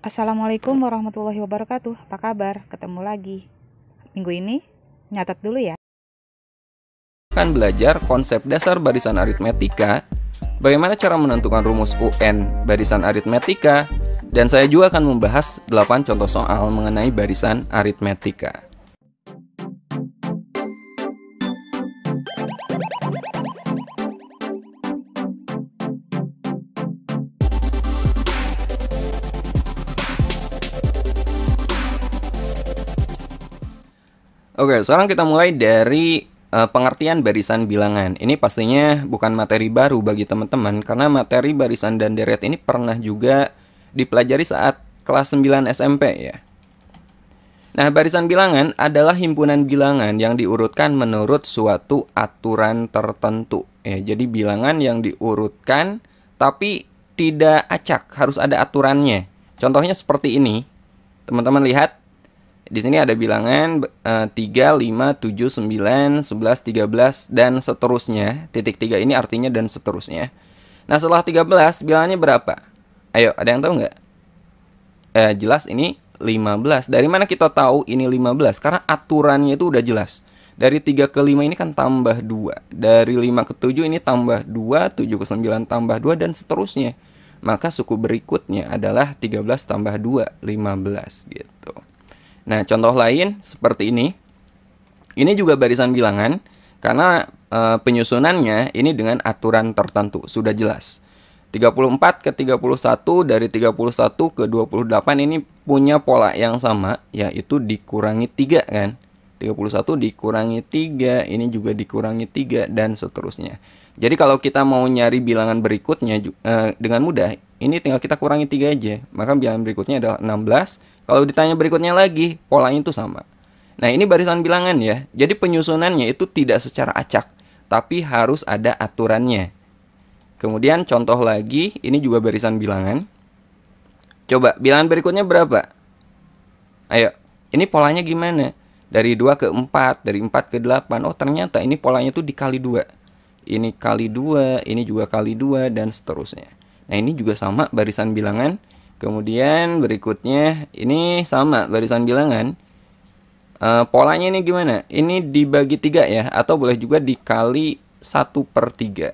Assalamualaikum warahmatullahi wabarakatuh. Apa kabar? Ketemu lagi. Minggu ini nyatat dulu ya. Akan belajar konsep dasar barisan aritmetika, bagaimana cara menentukan rumus UN barisan aritmetika, dan saya juga akan membahas 8 contoh soal mengenai barisan aritmetika. Oke, sekarang kita mulai dari pengertian barisan bilangan. Ini pastinya bukan materi baru bagi teman-teman, karena materi barisan dan deret ini pernah juga dipelajari saat kelas 9 SMP ya. Nah, barisan bilangan adalah himpunan bilangan yang diurutkan menurut suatu aturan tertentu. Ya, jadi bilangan yang diurutkan tapi tidak acak, harus ada aturannya. Contohnya seperti ini. Teman-teman lihat. Di sini ada bilangan 3, 5, 7, 9, 11, 13, dan seterusnya. Titik 3 ini artinya dan seterusnya. Nah, setelah 13, bilangannya berapa? Ayo, ada yang tahu nggak? Jelas ini 15. Dari mana kita tahu ini 15? Karena aturannya itu udah jelas. Dari 3 ke 5 ini kan tambah 2. Dari 5 ke 7 ini tambah 2, 7 ke 9 tambah 2, dan seterusnya. Maka suku berikutnya adalah 13 tambah 2, 15 gitu. Nah, contoh lain seperti ini. Ini juga barisan bilangan karena penyusunannya ini dengan aturan tertentu, sudah jelas. 34 ke 31, dari 31 ke 28 ini punya pola yang sama, yaitu dikurangi 3 kan. 31 dikurangi 3, ini juga dikurangi 3, dan seterusnya. Jadi kalau kita mau nyari bilangan berikutnya dengan mudah, ini tinggal kita kurangi 3 aja. Maka bilangan berikutnya adalah 16. Kalau ditanya berikutnya lagi, polanya itu sama. Nah, ini barisan bilangan ya. Jadi penyusunannya itu tidak secara acak, tapi harus ada aturannya. Kemudian contoh lagi, ini juga barisan bilangan. Coba, bilangan berikutnya berapa? Ayo, ini polanya gimana? Dari 2 ke 4, dari 4 ke 8. Oh, ternyata ini polanya itu dikali 2. Ini kali 2, ini juga kali 2, dan seterusnya. Nah, ini juga sama barisan bilangan. Kemudian berikutnya ini sama barisan bilangan. Polanya ini gimana? Ini dibagi 3 ya, atau boleh juga dikali 1/3.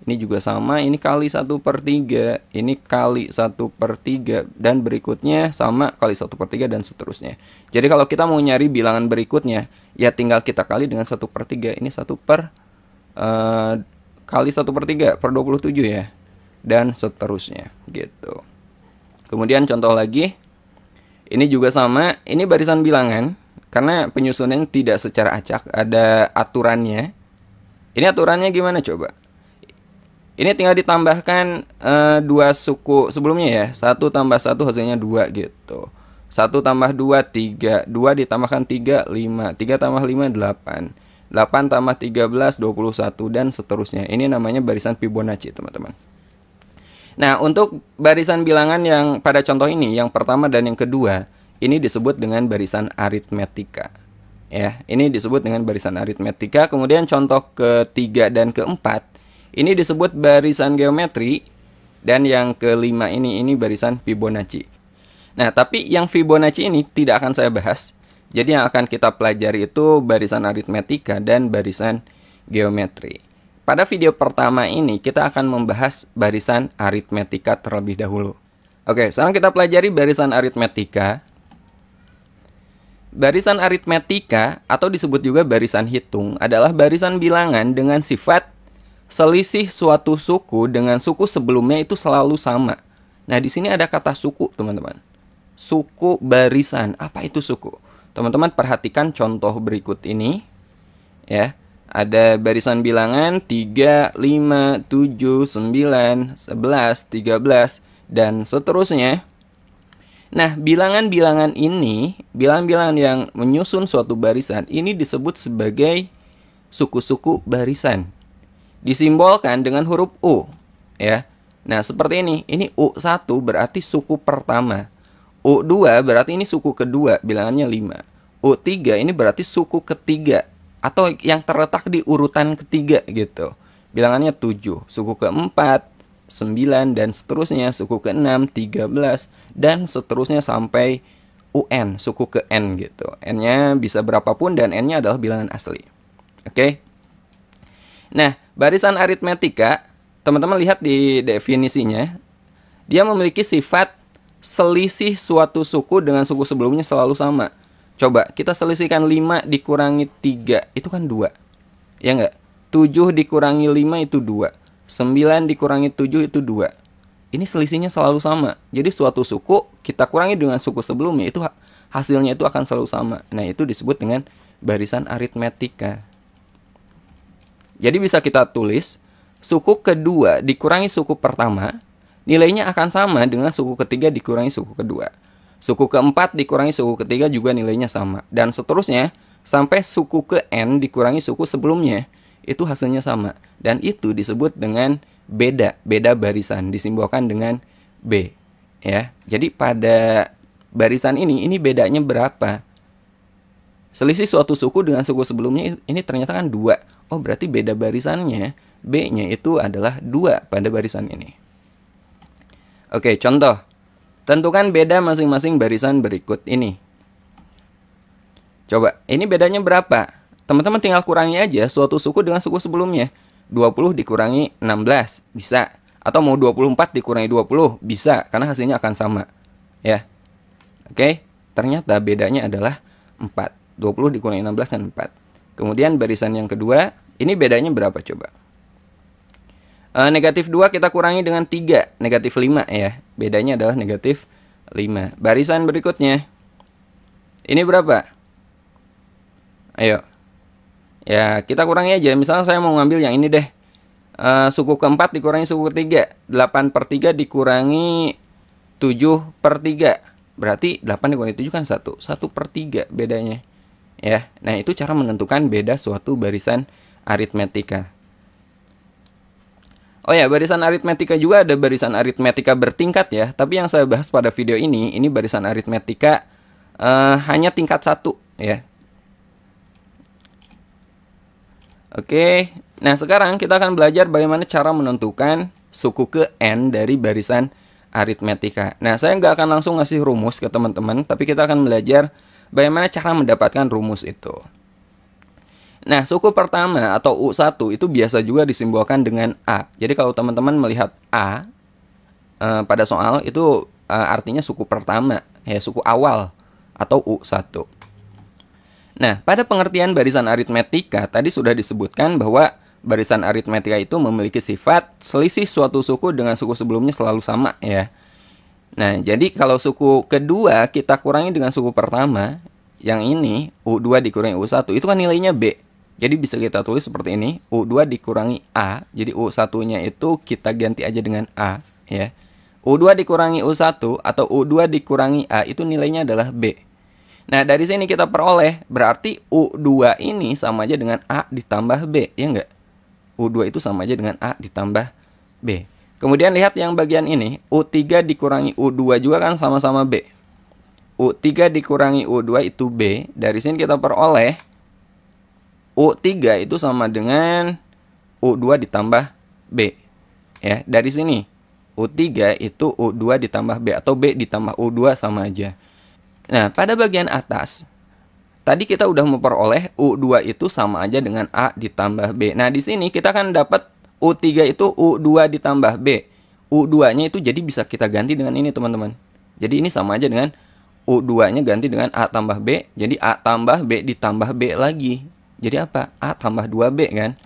Ini juga sama, ini kali 1/3, ini kali 1/3, dan berikutnya sama kali 1/3, dan seterusnya. Jadi kalau kita mau nyari bilangan berikutnya, ya tinggal kita kali dengan 1/3. Ini 1 per kali 1/3 per 27 ya, dan seterusnya gitu. Kemudian contoh lagi, ini juga sama, ini barisan bilangan, karena penyusunan tidak secara acak, ada aturannya. Ini aturannya gimana coba? Ini tinggal ditambahkan 2 suku sebelumnya ya, 1 tambah 1 hasilnya 2 gitu. 1 tambah 2, 3, 2 ditambahkan 3, 5, 3 tambah 5, 8, 8 tambah 13, 21, dan seterusnya. Ini namanya barisan Fibonacci teman-teman. Nah, untuk barisan bilangan yang pada contoh ini, yang pertama dan yang kedua, ini disebut dengan barisan aritmetika. Ya, ini disebut dengan barisan aritmetika. Kemudian contoh ketiga dan keempat, ini disebut barisan geometri. Dan yang kelima ini barisan Fibonacci. Nah, tapi yang Fibonacci ini tidak akan saya bahas. Jadi yang akan kita pelajari itu barisan aritmetika dan barisan geometri. Pada video pertama ini kita akan membahas barisan aritmetika terlebih dahulu. Oke, sekarang kita pelajari barisan aritmetika. Barisan aritmetika atau disebut juga barisan hitung adalah barisan bilangan dengan sifat selisih suatu suku dengan suku sebelumnya itu selalu sama. Nah, di sini ada kata suku, teman-teman. Suku barisan. Apa itu suku? Teman-teman perhatikan contoh berikut ini ya. Ada barisan bilangan 3, 5, 7, 9, 11, 13, dan seterusnya. Nah, bilangan-bilangan ini, bilangan-bilangan yang menyusun suatu barisan, ini disebut sebagai suku-suku barisan. Disimbolkan dengan huruf U. Ya. Nah, seperti ini U1 berarti suku pertama. U2 berarti ini suku kedua, bilangannya 5. U3 ini berarti suku ketiga, atau yang terletak di urutan ketiga gitu. Bilangannya 7. Suku keempat, 9, dan seterusnya, suku ke-6, 13, dan seterusnya sampai UN, suku ke N gitu. N-nya bisa berapapun dan N-nya adalah bilangan asli. Oke? Nah, barisan aritmetika, teman-teman lihat di definisinya, dia memiliki sifat selisih suatu suku dengan suku sebelumnya selalu sama. Coba, kita selisihkan 5 dikurangi 3, itu kan 2. Ya nggak? 7 dikurangi 5 itu 2. 9 dikurangi 7 itu 2. Ini selisihnya selalu sama. Jadi suatu suku kita kurangi dengan suku sebelumnya, itu hasilnya itu akan selalu sama. Nah, itu disebut dengan barisan aritmetika. Jadi bisa kita tulis suku kedua dikurangi suku pertama, nilainya akan sama dengan suku ketiga dikurangi suku kedua. Suku keempat dikurangi suku ketiga juga nilainya sama. Dan seterusnya sampai suku ke N dikurangi suku sebelumnya, itu hasilnya sama. Dan itu disebut dengan beda barisan, disimbolkan dengan B. Ya, jadi pada barisan ini bedanya berapa? Selisih suatu suku dengan suku sebelumnya ini ternyata kan 2. Oh, berarti beda barisannya, B-nya itu adalah 2 pada barisan ini. Oke, contoh. Tentukan beda masing-masing barisan berikut ini. Coba, ini bedanya berapa? Teman-teman tinggal kurangi aja suatu suku dengan suku sebelumnya. 20 dikurangi 16, bisa. Atau mau 24 dikurangi 20, bisa. Karena hasilnya akan sama. Ya. Oke, ternyata bedanya adalah 4. 20 dikurangi 16 dan 4. Kemudian barisan yang kedua, ini bedanya berapa coba? Negatif 2 kita kurangi dengan 3. Negatif 5 ya. Bedanya adalah negatif 5. Barisan berikutnya. Ini berapa? Ayo. Ya, kita kurangi aja. Misalnya saya mau ngambil yang ini deh. Suku keempat dikurangi suku ketiga. 8 per 3 dikurangi 7 per 3. Berarti 8 dikurangi 7 kan 1. 1 per 3 bedanya. Ya, nah itu cara menentukan beda suatu barisan aritmetika. Oh ya, barisan aritmetika juga ada barisan aritmetika bertingkat ya. Tapi yang saya bahas pada video ini barisan aritmetika hanya tingkat 1 ya. Oke, nah sekarang kita akan belajar bagaimana cara menentukan suku ke N dari barisan aritmetika. Nah, saya nggak akan langsung ngasih rumus ke teman-teman, tapi kita akan belajar bagaimana cara mendapatkan rumus itu. Nah, suku pertama atau U1 itu biasa juga disimbolkan dengan A. Jadi kalau teman-teman melihat A pada soal itu artinya suku pertama, ya suku awal atau U1. Nah, pada pengertian barisan aritmetika tadi sudah disebutkan bahwa barisan aritmetika itu memiliki sifat selisih suatu suku dengan suku sebelumnya selalu sama ya. Nah, jadi kalau suku kedua kita kurangi dengan suku pertama, yang ini U2 dikurangi U1 itu kan nilainya B. Jadi bisa kita tulis seperti ini, U2 dikurangi A, jadi U1-nya itu kita ganti aja dengan A ya. U2 dikurangi U1 atau U2 dikurangi A itu nilainya adalah B. Nah, dari sini kita peroleh berarti U2 ini sama aja dengan A ditambah B, ya enggak? U2 itu sama aja dengan A ditambah B. Kemudian lihat yang bagian ini, U3 dikurangi U2 juga kan sama-sama B. U3 dikurangi U2 itu B. Dari sini kita peroleh U3 itu sama dengan U2 ditambah B. Ya, dari sini U3 itu U2 ditambah B atau B ditambah U2 sama aja. Nah, pada bagian atas, tadi kita udah memperoleh U2 itu sama aja dengan A ditambah B. Nah, di sini kita kan dapat U3 itu U2 ditambah B. U2-nya itu jadi bisa kita ganti dengan ini, teman-teman. Jadi ini sama aja dengan U2-nya ganti dengan A tambah B. Jadi A tambah B ditambah B lagi. Jadi apa? A tambah 2B kan?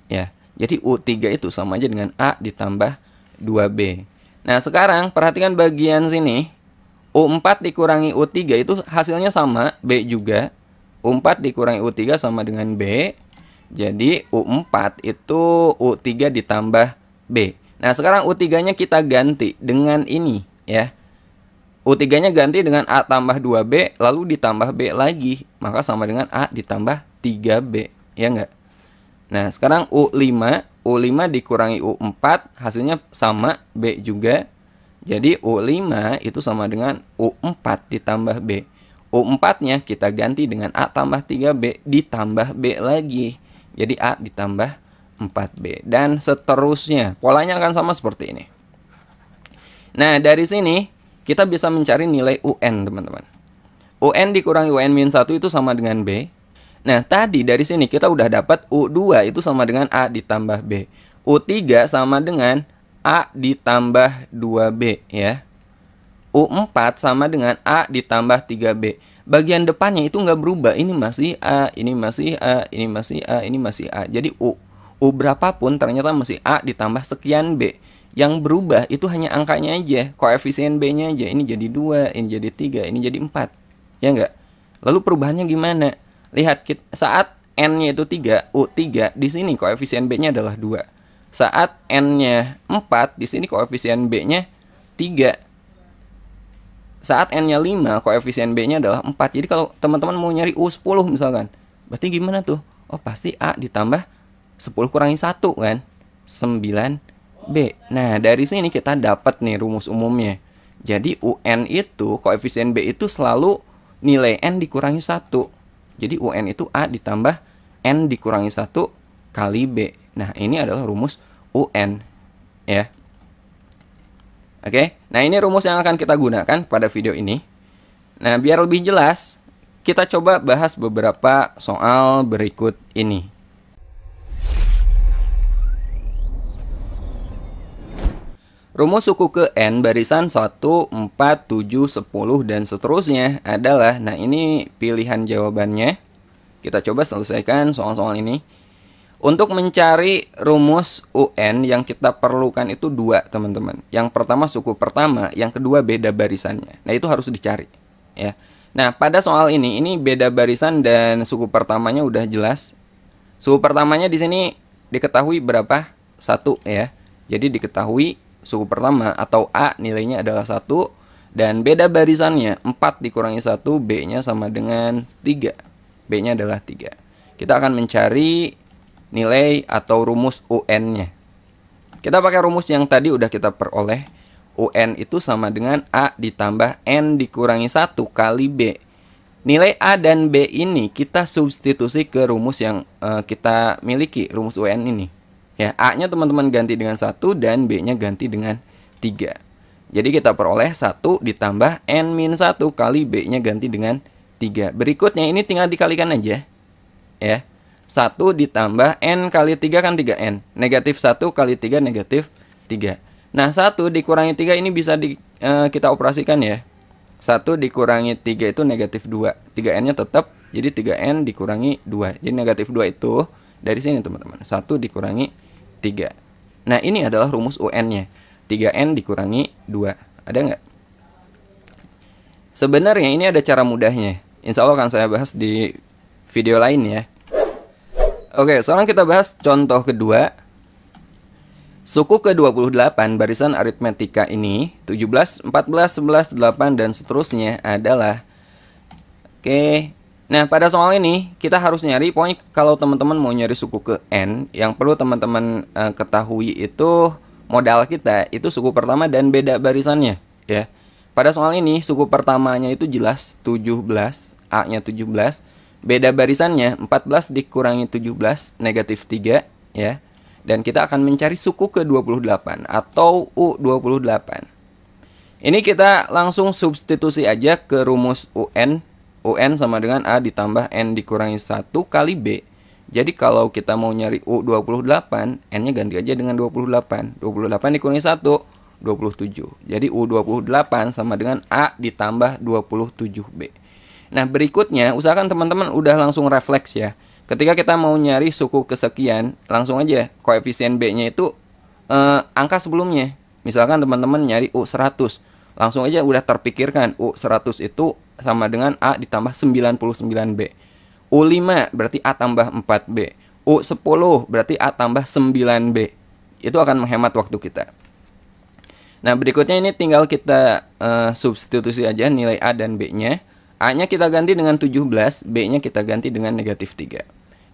Ya, jadi U3 itu sama aja dengan A ditambah 2B. Nah, sekarang perhatikan bagian sini. U4 dikurangi U3 itu hasilnya sama, B juga. U4 dikurangi U3 sama dengan B. Jadi U4 itu U3 ditambah B. Nah, sekarang U3-nya kita ganti dengan ini ya. U3-nya ganti dengan A tambah 2B lalu ditambah B lagi. Maka sama dengan A ditambah 3B, ya enggak? Nah, sekarang U5 dikurangi U4 hasilnya sama, B juga. Jadi U5 itu sama dengan U4 ditambah B. U4-nya kita ganti dengan A tambah 3B ditambah B lagi. Jadi A ditambah 4B. Dan seterusnya. Polanya akan sama seperti ini. Nah, dari sini kita bisa mencari nilai UN, teman-teman. UN dikurangi UN-1 itu sama dengan B. Nah, tadi dari sini kita udah dapat U2 itu sama dengan A ditambah B. U3 sama dengan A ditambah 2B, ya. U4 sama dengan A ditambah 3B. Bagian depannya itu nggak berubah. Ini masih A, ini masih A, ini masih A, ini masih A. Jadi U berapapun ternyata masih A ditambah sekian B. Yang berubah itu hanya angkanya aja, koefisien B-nya aja. Ini jadi 2, ini jadi 3, ini jadi 4. Ya nggak? Lalu perubahannya gimana? Lihat, saat N-nya itu 3, U3, di sini koefisien B-nya adalah 2. Saat N-nya 4, di sini koefisien B-nya 3. Saat N-nya 5, koefisien B-nya adalah 4. Jadi kalau teman-teman mau nyari U10 misalkan, berarti gimana tuh? Oh, pasti A ditambah 10 kurangi 1 kan? 9B. Nah, dari sini kita dapat nih rumus umumnya. Jadi UN itu, koefisien B itu selalu nilai N dikurangi 1. Jadi UN itu A ditambah N dikurangi 1 kali B. Nah, ini adalah rumus UN, ya. Oke, nah ini rumus yang akan kita gunakan pada video ini. Nah, biar lebih jelas, kita coba bahas beberapa soal berikut ini. Rumus suku ke N barisan 1, 4, 7, 10, dan seterusnya adalah, nah ini pilihan jawabannya. Kita coba selesaikan soal-soal ini. Untuk mencari rumus UN yang kita perlukan itu 2, teman-teman. Yang pertama suku pertama, yang kedua beda barisannya. Nah, itu harus dicari, ya. Nah, pada soal ini beda barisan dan suku pertamanya udah jelas. Suku pertamanya di sini diketahui berapa? 1, ya. Jadi diketahui suku pertama atau A nilainya adalah 1 dan beda barisannya 4 dikurangi 1, B-nya sama dengan 3. B-nya adalah 3. Kita akan mencari nilai atau rumus UN-nya. Kita pakai rumus yang tadi udah kita peroleh. UN itu sama dengan A ditambah N dikurangi 1 kali B. Nilai A dan B ini kita substitusi ke rumus yang kita miliki, rumus UN ini. Ya, A-nya teman-teman ganti dengan 1 dan B-nya ganti dengan 3. Jadi kita peroleh 1 ditambah N-1 kali B-nya ganti dengan 3. Berikutnya ini tinggal dikalikan aja. Ya. 1 ditambah N kali 3 kan 3N. Negatif 1 kali 3 negatif 3. Nah, 1 dikurangi 3 ini bisa kita operasikan ya. 1 dikurangi 3 itu negatif 2. 3N-nya tetap, jadi 3N dikurangi 2. Jadi negatif 2 itu dari sini teman-teman. 1 dikurangi 3. Nah, ini adalah rumus UN-nya. 3N dikurangi 2. Ada nggak? Sebenarnya ini ada cara mudahnya. Insya Allah akan saya bahas di video lain ya. Oke, sekarang kita bahas contoh kedua. Suku ke-28 barisan aritmetika ini 17, 14, 11, 8, dan seterusnya adalah. Oke. Nah, pada soal ini kita harus nyari, pokoknya kalau teman-teman mau nyari suku ke N, yang perlu teman-teman ketahui itu modal kita itu suku pertama dan beda barisannya, ya. Pada soal ini suku pertamanya itu jelas 17, A-nya 17, beda barisannya 14 dikurangi 17 negatif 3, ya. Dan kita akan mencari suku ke-28 atau U28. Ini kita langsung substitusi aja ke rumus UN. UN sama dengan A ditambah N dikurangi 1 kali B. Jadi kalau kita mau nyari U28, N-nya ganti aja dengan 28. 28 dikurangi 1, 27. Jadi U28 sama dengan A ditambah 27B. Nah, berikutnya usahakan teman-teman udah langsung refleks ya. Ketika kita mau nyari suku kesekian, langsung aja koefisien B-nya itu angka sebelumnya. Misalkan teman-teman nyari U100. Langsung aja udah terpikirkan U100 itu sama dengan A ditambah 99B. U5 berarti A tambah 4B. U10 berarti A tambah 9B. Itu akan menghemat waktu kita. Nah, berikutnya ini tinggal kita substitusi aja nilai A dan B-nya. A-nya kita ganti dengan 17, B-nya kita ganti dengan negatif 3.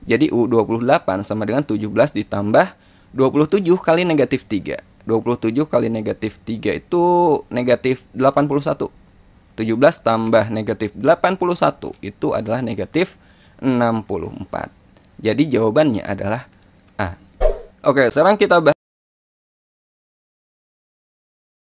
Jadi U28 sama dengan 17 ditambah 27 kali negatif 3. 27 kali negatif 3 itu negatif 81. 17 tambah negatif 81 itu adalah negatif 64. Jadi jawabannya adalah A. Oke, sekarang kita bahas